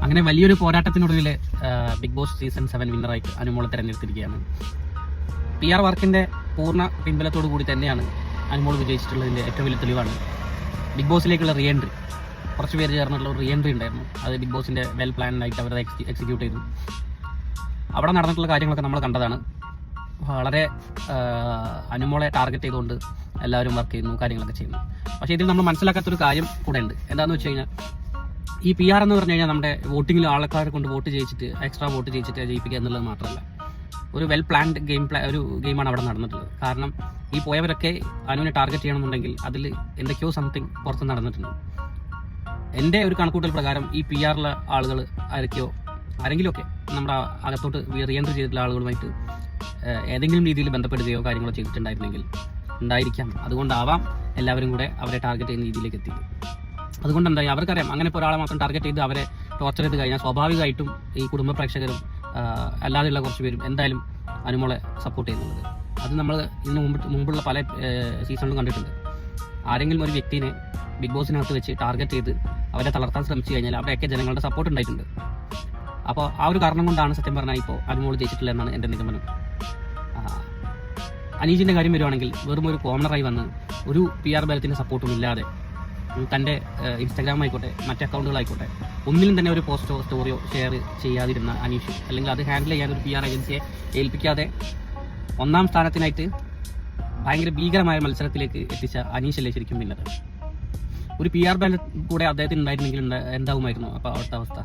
അങ്ങനെ വലിയൊരു പോരാട്ടത്തിനൊടുവിൽ big boss season 7 വിന്നറായിട്ട് അനുമോളെ തിരഞ്ഞെടുത്തിരിക്കുകയാണ്. PR വർക്കിൻ്റെ പൂർണ്ണ പിൻബലത്തോടു കൂടി തന്നെയാണ് അനുമോൾ വിജയിച്ചിട്ടുള്ളതിൻ്റെ ഏറ്റവും വലിയ തെളിവാണ് ബിഗ് ബോസിലേക്കുള്ള റീ എൻട്രി. കുറച്ച് പേര് ചേർന്നിട്ടുള്ള ഒരു റീ എൻട്രി ഉണ്ടായിരുന്നു. അത് ബിഗ് ബോസിൻ്റെ വെൽ പ്ലാൻഡായിട്ട് അവർ എക്സിക്യൂട്ട് ചെയ്തു. അവിടെ നടന്നിട്ടുള്ള കാര്യങ്ങളൊക്കെ നമ്മൾ കണ്ടതാണ്. വളരെ അനുമോളെ ടാർഗറ്റ് ചെയ്തുകൊണ്ട് എല്ലാവരും വർക്ക് ചെയ്യുന്നു, കാര്യങ്ങളൊക്കെ ചെയ്യുന്നു. പക്ഷേ ഇതിൽ നമ്മൾ മനസ്സിലാക്കാത്തൊരു കാര്യം കൂടെ ഉണ്ട്. എന്താണെന്ന് വെച്ച് കഴിഞ്ഞാൽ ഈ PR എന്ന് പറഞ്ഞു കഴിഞ്ഞാൽ നമ്മുടെ വോട്ടിങ്ങിൽ ആൾക്കാരെ കൊണ്ട് വോട്ട് ചെയ്യിച്ചിട്ട് എക്സ്ട്രാ വോട്ട് ചെയ്യിച്ചിട്ട് ജയിപ്പിക്കുക എന്നുള്ളത് മാത്രമല്ല, ഒരു വെൽ പ്ലാൻഡ് ഒരു ഗെയിമാണ് അവിടെ നടന്നിട്ടുള്ളത്. കാരണം ഈ പോയവരൊക്കെ അനുവിനെ ടാർഗറ്റ് ചെയ്യണമെന്നുണ്ടെങ്കിൽ അതിൽ എന്തൊക്കെയോ സംതിങ് പുറത്ത് നടന്നിട്ടുണ്ട്. എൻ്റെ ഒരു കണക്കൂട്ടൽ പ്രകാരം ഈ PR ആളുകൾ ആരെങ്കിലുമൊക്കെ നമ്മുടെ അകത്തോട്ട് റീ എൻട്രി ചെയ്തിട്ടുള്ള ആളുകളുമായിട്ട് ഏതെങ്കിലും രീതിയിൽ ബന്ധപ്പെടുകയോ കാര്യങ്ങളോ ഉണ്ടായിരിക്കാം. അതുകൊണ്ടാവാം എല്ലാവരും കൂടെ അവരെ ടാർഗറ്റ് ചെയ്യുന്ന രീതിയിലേക്ക് എത്തി. അതുകൊണ്ട് എന്തായി അവർക്കറിയാം, അങ്ങനെ ഇപ്പോൾ ഒരാളെ മാത്രം ടാർഗറ്റ് ചെയ്ത് അവരെ ടോർച്ചർ ചെയ്ത് കഴിഞ്ഞാൽ സ്വാഭാവികമായിട്ടും ഈ കുടുംബ പ്രേക്ഷകരും അല്ലാതെയുള്ള കുറച്ച് പേരും എന്തായാലും അനുമോളെ സപ്പോർട്ട് ചെയ്യുന്നുള്ളത്. അത് നമ്മൾ ഇതിന് മുമ്പുള്ള പല സീസണിലും കണ്ടിട്ടുണ്ട്. ആരെങ്കിലും ഒരു വ്യക്തിനെ ബിഗ് ബോസിനകത്ത് വെച്ച് ടാർഗറ്റ് ചെയ്ത് അവരെ തളർത്താൻ ശ്രമിച്ചു കഴിഞ്ഞാൽ അവിടെയൊക്കെ ജനങ്ങളുടെ സപ്പോർട്ട് ഉണ്ടായിട്ടുണ്ട്. അപ്പോൾ ആ ഒരു കാരണം കൊണ്ടാണ് സത്യം പറഞ്ഞാൽ ഇപ്പോൾ അനുമോൾ ജയിച്ചിട്ടില്ല എന്നാണ് എൻ്റെ നിഗമനം. അനീഷിൻ്റെ കാര്യം വരുവാണെങ്കിൽ വെറും ഒരു കോമണറായി വന്ന് ഒരു PR ബലത്തിൻ്റെ സപ്പോർട്ടും ഇല്ലാതെ തൻ്റെ ഇൻസ്റ്റാഗ്രാം ആയിക്കോട്ടെ മറ്റ് അക്കൗണ്ടുകളായിക്കോട്ടെ ഒന്നിലും തന്നെ ഒരു പോസ്റ്റോ സ്റ്റോറിയോ ഷെയർ ചെയ്യാതിരുന്ന അനീഷ്, അല്ലെങ്കിൽ അത് ഹാൻഡിൽ ചെയ്യാൻ ഒരു PR ഏജൻസിയെ ഏൽപ്പിക്കാതെ ഒന്നാം സ്ഥാനത്തിനായിട്ട് ഭയങ്കര ഭീകരമായ മത്സരത്തിലേക്ക് എത്തിച്ച അനീഷല്ലേ ശരിക്കും പിന്നത്. ഒരു PR ബലം കൂടെ അദ്ദേഹത്തിന് ഉണ്ടായിരുന്നെങ്കിൽ എന്താവുമായിരുന്നു അപ്പോൾ അവിടുത്തെ അവസ്ഥ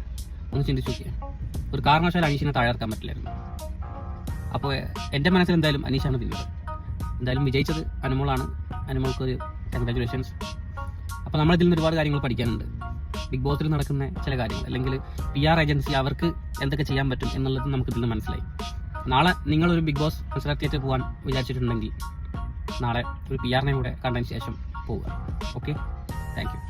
ഒന്ന് ചിന്തിച്ചു നോക്കിയാൽ. ഒരു കാരണവശാലും അനീഷിനെ താഴെർക്കാൻ പറ്റില്ലായിരുന്നു. അപ്പോൾ എൻ്റെ മനസ്സിൽ എന്തായാലും അനീഷാണ് പിന്നത്. എന്തായാലും വിജയിച്ചത് അനുമോളാണ്. അനുമോൾക്ക് ഒരു കൺഗ്രാജുലേഷൻസ്. അപ്പോൾ നമ്മളിതിൽ നിന്ന് ഒരുപാട് കാര്യങ്ങൾ പഠിക്കാനുണ്ട്. ബിഗ് ബോസിൽ നടക്കുന്ന ചില കാര്യങ്ങൾ, അല്ലെങ്കിൽ PR ഏജൻസി അവർക്ക് എന്തൊക്കെ ചെയ്യാൻ പറ്റും എന്നുള്ളത് നമുക്ക് ഇതിൽ നിന്ന് മനസ്സിലായി. നാളെ നിങ്ങളൊരു ബിഗ് ബോസ് മത്സരത്തിലേക്ക് പോകാൻ വിചാരിച്ചിട്ടുണ്ടെങ്കിൽ നാളെ ഒരു PR കൂടെ കണ്ടതിന് ശേഷം പോവുക. Okay, thank you.